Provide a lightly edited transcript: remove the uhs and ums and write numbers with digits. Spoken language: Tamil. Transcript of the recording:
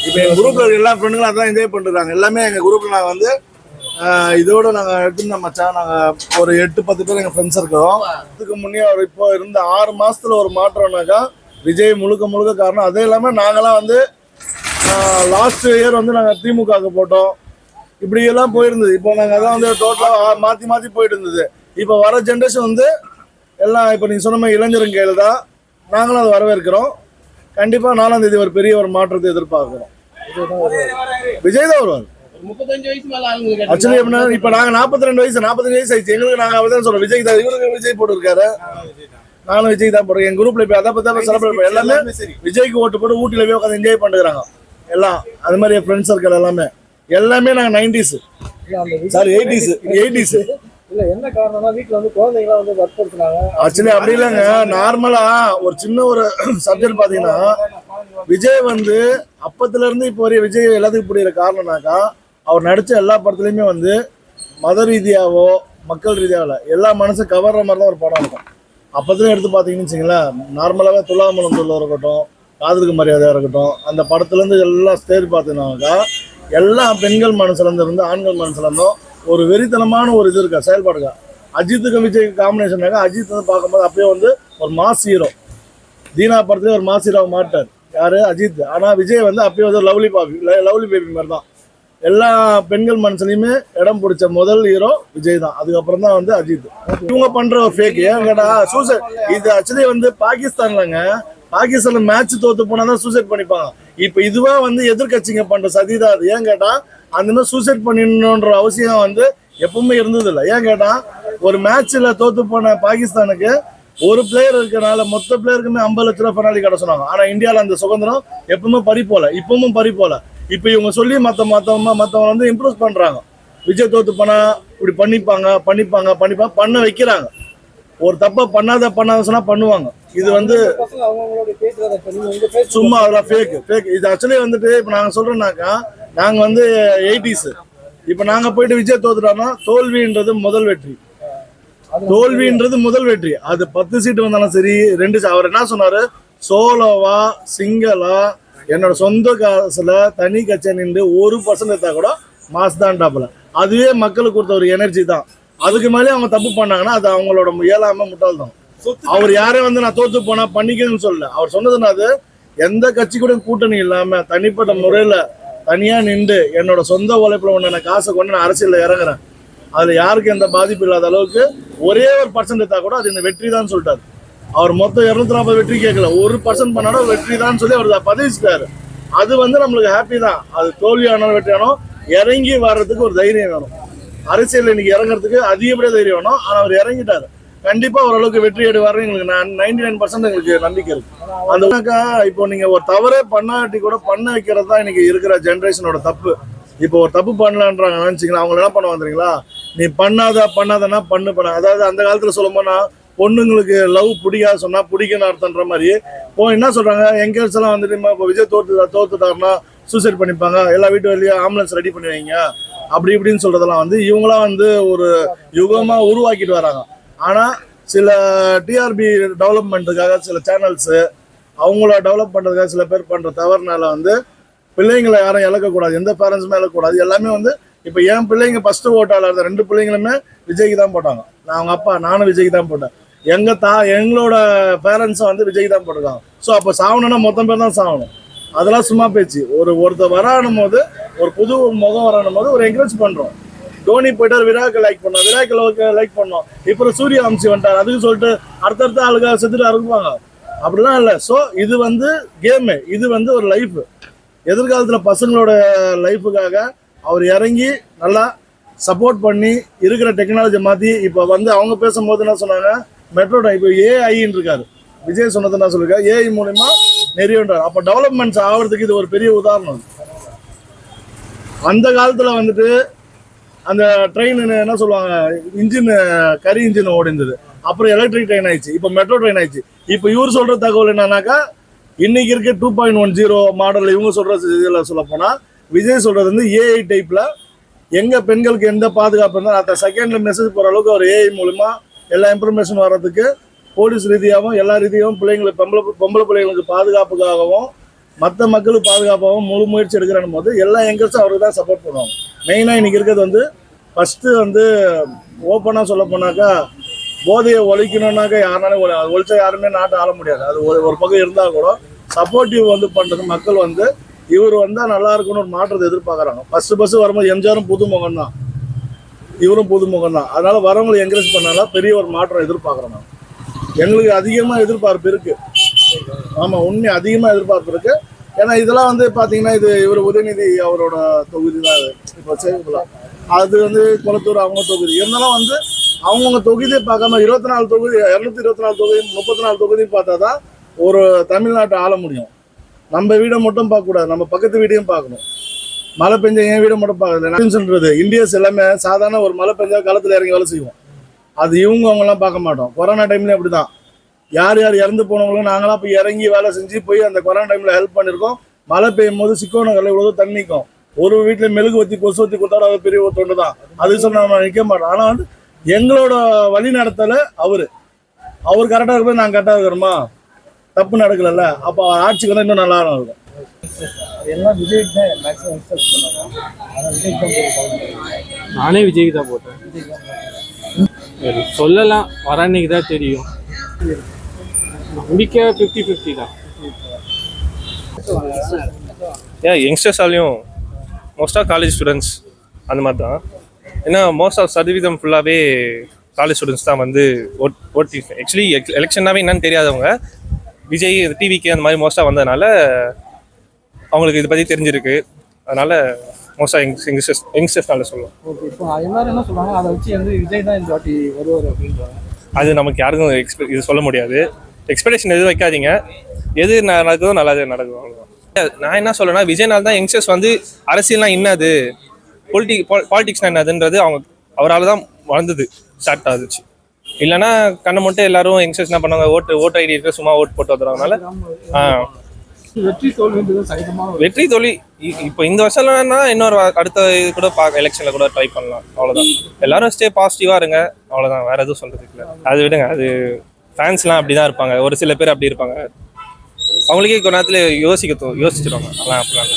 இப்போ எங்கள் குரூப்பில் எல்லா ஃப்ரெண்டுங்களும் அதான் என்ஜாய் பண்ணிருக்காங்க. எல்லாமே எங்கள் குரூப்பில் நாங்கள் வந்து இதோட நாங்கள் எடுத்துருந்த மச்சான் நாங்கள் ஒரு 8-10 பேர் எங்கள் ஃப்ரெண்ட்ஸ் இருக்கிறோம். இதுக்கு முன்னே அவர் இப்போ இருந்த 6 மாதத்தில் ஒரு மாற்றம்னாக்கா விஜய் முழுக்க காரணம். அதே இல்லாமல் நாங்களாம் வந்து லாஸ்ட் இயர் வந்து நாங்கள் திமுகவுக்கு போட்டோம். இப்படியெல்லாம் போயிருந்தது. இப்போ நாங்கள் அதான் வந்து டோட்டலாக மாற்றி போயிட்டு இருந்தது. இப்போ வர ஜென்ரேஷன் வந்து எல்லாம் இப்போ நீங்கள் சொன்ன மாதிரி இளைஞரும் கேளு தான். நாங்களும் அதை வரவேற்கிறோம். கண்டிப்பாக 4ஆம் தேதி ஒரு பெரிய ஒரு மாற்றத்தை எதிர்பார்க்கிறோம். விஜய் தான் வருவார். 35 வயசு மேல ஆளுங்க ஆக்சுவலி எப்படின்னா இப்போ நாங்கள் 45 வயசு ஆயிடுச்சு. எங்களுக்கு நாங்கள் அவதான் சொல்றோம் விஜய் தான். இவருக்கு விஜய் போட்டுருக்காரு, நானும் விஜய் தான் போடுறேன். எங்க குரூப்ல இப்போ அதை பத்தி செலிப்ரேட் எல்லாமே விஜய்க்கு ஓட்டு போட்டு ஊட்டில போய் உட்காந்து என்ஜாய் பண்ணுறாங்க எல்லாம். அது மாதிரி என் ஃப்ரெண்ட்ஸ் சர்க்கிள் எல்லாமே நாங்கள் 90s சாரி 80s. இல்ல என்ன காரணம்னா வீட்டுல வந்து குழந்தைங்களாம் வந்து வற்புறுத்துனாங்க. ஆக்சுவலி அப்படி இல்லைங்க. நார்மலா ஒரு சின்ன ஒரு சப்ஜெக்ட் பாத்தீங்கன்னா விஜய் வந்து அப்பத்துல இருந்து இப்போ வரைய விஜய் எல்லாத்துக்கும் புரியுற காரணம்னாக்கா அவர் நடிச்ச எல்லா படத்துலையுமே வந்து மத ரீதியாவோ மக்கள் ரீதியாவோ எல்லா மனசும் கவர்ற மாதிரி தான் ஒரு படம் இருக்கும். அப்பத்துல எடுத்து பார்த்தீங்கன்னு வச்சுங்களேன், நார்மலாகவே துலாமலம் சொல்ல இருக்கட்டும், காதலுக்கு மரியாதையாக இருக்கட்டும், அந்த படத்துலேருந்து எல்லாம் ஸ்டேஜ் பார்த்தீங்கன்னாக்கா எல்லா பெண்கள் மனசுலேருந்து இருந்து ஆண்கள் மனசுலேருந்தும் ஒரு வெறித்தனமான ஒரு இது இருக்கா செயல்பாடு இருக்கா. அஜித்துக்கு விஜய் காம்பினேஷனாக அஜித் வந்து பார்க்கும்போது அப்பயே வந்து ஒரு மாஸ் ஹீரோ. தீனா படத்துலேயே ஒரு மாஸ் ஹீரோவை மாட்டார் யார் அஜித். ஆனால் விஜய் வந்து அப்பயே வந்து லவ்லி பேபி மாதிரி தான். எல்லா பெண்கள் மனசுலையுமே இடம் பிடிச்ச முதல் ஹீரோ விஜய் தான். அதுக்கப்புறம் தான் வந்து அஜித். இவங்க பண்ற ஒரு ஃபேக் ஏன் கேட்டா சூசைட். இது ஆக்சுவலி வந்து பாகிஸ்தான்லங்க, பாகிஸ்தான்ல மேட்ச் தோத்து போனா தான் சூசைட் பண்ணிப்பாங்க. இப்போ இதுவா வந்து எதிர்கட்சிங்க பண்ற சதிதான் அது. ஏன் கேட்டா அந்த மாதிரி சூசைட் பண்ணிடணுன்ற அவசியம் வந்து எப்பவுமே இருந்தது இல்லை. ஏன் கேட்டா ஒரு மேட்ச்ல தோத்து போன பாகிஸ்தானுக்கு ஒரு பிளேயர் இருக்கிறனால மொத்த பிளேயருக்குமே 50 லட்ச ரூபாய் பெனால்டி கடை சொன்னாங்க. ஆனா இந்தியாவில் அந்த சுதந்திரம் எப்பவுமே பறிப்போல, இப்பவும் பறிப்போல. இப்போ இவங்க சொல்லி மற்றவங்க வந்து இம்ப்ரூவ் பண்றாங்க. விஜய் தோத்து போனா இப்படி பண்ணிப்பாங்க பண்ண வைக்கிறாங்க. ஒரு தப்ப பண்ணாத சொன்னா பண்ணுவாங்க. இது வந்து சும்மா அதெல்லாம் ஃபேக். இது ஆக்சுவலி வந்துட்டு இப்போ நாங்க சொல்றோம்னாக்கா நாங்க வந்து 80s. இப்போ நாங்க போயிட்டு விஜய் தோத்துட்டோம்னா தோல்வின்றது முதல் வெற்றி. அது 10 சீட்டு வந்தாலும் சரி 2 அவர் என்ன சொன்னாரு, சோலோவா சிங்களா என்னோட சொந்த காசுல தனி கட்சியை நின்று 1% எடுத்தா கூட மாஸ் தான் டாப்ல. அதுவே மக்களுக்கு கொடுத்த ஒரு எனர்ஜி தான். அதுக்கு மேலே அவங்க தப்பு பண்ணாங்கன்னா அது அவங்களோட இயலாம முட்டாள் தான். அவர் யாரையும் வந்து நான் தோத்து போனா பண்ணிக்கணும்னு சொல்லல. அவர் சொன்னதுன்னா அது எந்த கட்சி கூட கூட்டணி இல்லாம தனிப்பட்ட முறையில தனியா நின்று என்னோட சொந்த உழைப்புல ஒன்று காசை கொண்டு நான் அரசியல்ல இறங்குறேன். அதுல யாருக்கும் எந்த பாதிப்பு இல்லாத அளவுக்கு ஒரே ஒரு % எடுத்தா கூட அது இந்த வெற்றி தான் சொல்லிட்டாரு. அவர் மொத்தம் 240 வெற்றி கேட்கல, 1% பண்ணாலும் வெற்றி தான் சொல்லி அவர் பதிவிச்சிட்டாரு. அது வந்து நம்மளுக்கு ஹாப்பி தான். அது தோல்வியானாலும் வெற்றியானோம் இறங்கி வர்றதுக்கு ஒரு தைரியம் வேணும். அரசியல் இன்னைக்கு இறங்குறதுக்கு அதிகப்படியா தைரியம் வேணும். ஆனா அவர் இறங்கிட்டாரு. கண்டிப்பா ஓரளவுக்கு வெற்றி எடுவாரு. எங்களுக்கு 99% எங்களுக்கு நம்பிக்கை இருக்கு. அந்த இப்போ நீங்க ஒரு தவறே பண்ணாட்டி கூட பண்ண வைக்கிறது தான் இன்னைக்கு இருக்கிற ஜென்ரேஷனோட தப்பு. இப்போ ஒரு தப்பு பண்ணலான்றாங்க நினைச்சிங்களா, அவங்க என்ன பண்ணுவாங்க தெரியுங்களா, நீ பண்ணாதன்னா பண்ண. அதாவது அந்த காலத்துல சொல்லும்போனா பொண்ணுங்களுக்கு லவ் பிடிக்காது சொன்னா பிடிக்கணும் அர்த்தன்ற மாதிரி இப்போ என்ன சொல்றாங்க, எங்கேஜ் எல்லாம் வந்துட்டு இப்போ விஜய் தோத்துட்டாருன்னா சூசைட் பண்ணிப்பாங்க, எல்லா வீட்டு வழியா ஆம்புலன்ஸ் ரெடி பண்ணி வைங்க அப்படி இப்படின்னு சொல்றதெல்லாம் வந்து இவங்களாம் வந்து ஒரு யுகமா உருவாக்கிட்டு வராங்க. ஆனா சில டிஆர்பி டெவலப்மெண்ட்டுக்காக சில சேனல்ஸ் அவங்கள டெவலப் பண்றதுக்காக சில பேர் பண்ற தவறுனால வந்து பிள்ளைங்களை யாரும் இழக்கக்கூடாது, எந்த பேரண்ட்ஸுமே இழக்கக்கூடாது. எல்லாமே வந்து இப்போ என் பிள்ளைங்க ஃபர்ஸ்ட் ஓட்டாளர் இருந்த 2 பிள்ளைங்களுமே விஜய்க்கு தான் போட்டாங்க. அவங்க அப்பா நானும் விஜய்க்கு தான் போட்டேன். எங்களோட பேரண்ட்ஸும் வந்து விஜய்க்கு தான் போட்டிருக்காங்க. ஸோ அப்போ சாவணும்னா மொத்தம் பேர் தான் சாகணும். அதெல்லாம் சும்மா பேச்சு. ஒருத்தர் வரானும் போது ஒரு புது முகம் வரானும் போது ஒரு என்கரேஜ் பண்றோம். தோனி போயிட்டார், விராட்டை லைக் பண்ணோம், விராட்டை லைக் பண்ணோம். இப்போ சூரிய வம்சி வந்துட்டார், அதுக்கு சொல்லிட்டு அடுத்தடுத்த ஆளுக்காக செத்துட்டு அறுப்பாங்க. அப்படிலாம் இல்லை. ஸோ இது வந்து கேமு, இது வந்து ஒரு லைஃப். எதிர்காலத்தில் பசங்களோட லைஃபுக்காக அவர் இறங்கி நல்லா சப்போர்ட் பண்ணி இருக்கிற டெக்னாலஜி மாற்றி இப்போ வந்து அவங்க பேசும்போது என்ன சொன்னாங்க, மெட்ரோ இப்போ ஏஐன்னு இருக்காரு. விஜய் சொன்னது என்ன சொல்லியிருக்காரு, ஏஐ மூலமா நிறையன்றார். அப்போ டெவலப்மெண்ட்ஸ் ஆகிறதுக்கு இது ஒரு பெரிய உதாரணம். அந்த காலத்தில் வந்துட்டு அந்த ட்ரெயின் என்ன சொல்லுவாங்க, இன்ஜின் கரி இன்ஜின் ஓடிந்தது. அப்புறம் எலக்ட்ரிக் ட்ரெயின் ஆயிடுச்சு, இப்போ மெட்ரோ ட்ரெயின் ஆயிடுச்சு. இப்போ இவர் சொல்ற தகவல் என்னன்னாக்கா இன்னைக்கு இருக்க 2.10 மாடல் இவங்க சொல்ற இதில் சொல்ல போனா விஜய் சொல்றது வந்து ஏஐ டைப்ல எங்க பெண்களுக்கு எந்த பாதுகாப்பு இருந்தாலும் அடுத்த செகண்ட்ல மெசேஜ் போற அளவுக்கு ஒரு ஏஐ மூலமா எல்லா இன்ஃபர்மேஷன் வர்றதுக்கு போலீஸ் ரீதியாகவும் எல்லா ரீதியாகவும் பிள்ளைங்களுக்கு பொம்பளை பிள்ளைங்களுக்கு பாதுகாப்புக்காகவும் மற்ற மக்களுக்கு பாதுகாப்பாகவும் முழு முயற்சி எடுக்கிறன்னும் போது எல்லா யங்கர்ஸும் அவருக்கு தான் சப்போர்ட் பண்ணுவாங்க. மெயினாக இன்றைக்கி இருக்கிறது வந்து ஃபஸ்ட்டு வந்து ஓப்பனாக சொல்ல போனாக்கா போதையை ஒழிக்கணுன்னாக்கா யாருனாலும் ஒழிச்சா யாருமே நாட்டை ஆள முடியாது. அது ஒரு பக்கம் இருந்தால் கூட சப்போர்ட்டிவ் வந்து பண்ணுறது மக்கள் வந்து இவர் வந்தால் நல்லா இருக்குன்னு ஒரு மாற்றத்தை எதிர்பார்க்குறாங்க. ஃபஸ்ட்டு வரும்போது எம்ஜிஆரும் புதுமுகம் தான், இவரும் புதுமுகம் தான். அதனால் வரவங்களை என்கரேஜ் பண்ணாலும் பெரிய ஒரு மாற்றம் எதிர்பார்க்குறோம். நாங்கள் எங்களுக்கு அதிகமாக எதிர்பார்ப்பு இருக்குது. ஆமாம், உண்மை அதிகமாக எதிர்பார்ப்பு இருக்குது. ஏன்னா இதெல்லாம் வந்து பார்த்தீங்கன்னா இது இவர் உதயநிதி அவரோட தொகுதி தான். இது இப்போ சேவிக்கலாம் அது வந்து குளத்தூர் அவங்க தொகுதி இருந்தாலும் வந்து அவங்கவுங்க தொகுதியை பார்க்காம 24 தொகுதி 224 தொகுதி 34 தொகுதி பார்த்தா தான் ஒரு தமிழ்நாட்டை ஆள முடியும். நம்ம வீடை மட்டும் பார்க்கக்கூடாது, நம்ம பக்கத்து வீடையும் பார்க்கணும். மழை பெஞ்ச என் வீடை மட்டும் பார்க்கறது இந்தியர்ஸ் எல்லாமே சாதாரண ஒரு மழை பெஞ்சா களத்தில் இறங்கி வேலை செய்வோம். அது அவங்கெல்லாம் பார்க்க மாட்டோம். கொரோனா டைம்லேயும் அப்படி தான். யார் யார் இறந்து போனவங்களும் நாங்களாம் போய் இறங்கி வேலை செஞ்சு போய் அந்த கொரோனா டைமில் ஹெல்ப் பண்ணியிருக்கோம். மழை பெய்யும் போது சிக்கோனங்களில் இவ்வளோ தண்ணிக்கும் ஒரு வீட்டில் மெழுகு வத்தி கொசு வத்தி கொடுத்தாலும் அது பெரிய ஒரு தொண்டு தான். அது சொன்ன நம்ம நிற்க மாட்டோம். ஆனால் வந்து எங்களோட வழி நடத்தலை அவர் கரெக்டாக இருக்கிறது நாங்கள் கரெக்டாக இருக்கிறோமா, தப்பு நடக்கலைல்ல, அப்போ ஆட்சிக்கு வந்து இன்னும் நல்லா இருக்கும். எல்லாம் விஜய்க்கு தான் மேக்ஸிமம் எக்ஸ்பெக்ட் பண்ணுவாங்க. ஆனால் விஜய்க்கு தான் போட்டு நானே விஜய்க்கு தான் போட்டேன். சொல்லலாம், வர அன்னைக்கு தான் தெரியும். நம்பிக்கை 50-50 தான். ஏன் யங்ஸ்டர்ஸாலையும் மோஸ்ட்டாக காலேஜ் ஸ்டூடெண்ட்ஸ் அந்த மாதிரி தான். ஏன்னா மோஸ்ட் ஆஃப் சதவீதம் ஃபுல்லாகவே காலேஜ் ஸ்டூடெண்ட்ஸ் தான் வந்து ஓட்டி. ஆக்சுவலி எலெக்ஷன்னாவே என்னன்னு தெரியாதவங்க விஜய் டிவிக்கு அந்த மாதிரி மோஸ்ட்டாக வந்ததுனால அவங்களுக்கு இதை பற்றி தெரிஞ்சிருக்கு. அதனால் மோஸ்ட்டாக யங்ஸ்டர்ஸ்னால சொல்லுவோம். ஓகே. இப்போ எல்லாரும் என்ன சொல்லுவாங்க, அதை வச்சு வந்து விஜய் தான் இந்த வாட்டி வருவார் அப்படின்றாங்க. அது நமக்கு யாருக்கும் இது சொல்ல முடியாது. எக்ஸ்பெக்டேஷன் எதுவும் வைக்காதீங்க. எது நடக்குதோ நல்லது நடக்கும், அவ்வளோதான். நான் என்ன சொல்றேன்னா, விஜய்னால தான் யங்ஸ்டர்ஸ் வந்து அரசியல்னா என்னது, பாலிடிக்ஸ்னா என்னதுன்றது அவரால் தான் வளர்ந்தது, ஸ்டார்ட் ஆகுச்சு. இல்லைன்னா கண்ணை மட்டும் எல்லாரும் யங்ஸ்டர்ஸ் என்ன பண்ணுவாங்க, ஓட்டு ஐடி இருக்க சும்மா ஓட்டு போட்டு வந்துடுறதுனால வெற்றி தோல்வி இப்போ இந்த வருஷம்னா இன்னொரு அடுத்த இது கூட எலெக்ஷன்ல கூட ட்ரை பண்ணலாம், அவ்வளோதான். எல்லாரும் ஸ்டே பாசிட்டிவா இருங்க, அவ்வளோதான். வேற எதுவும் சொல்றதுக்கு இல்லை. அது விடுங்க, அது ஃபேன்ஸ்லாம் அப்படிதான் இருப்பாங்க. ஒரு சில பேர் அப்படி இருப்பாங்க, அவங்களுக்கே கொஞ்ச நேரத்தில் யோசிச்சிருவாங்க. அதெல்லாம் அப்படிலாம்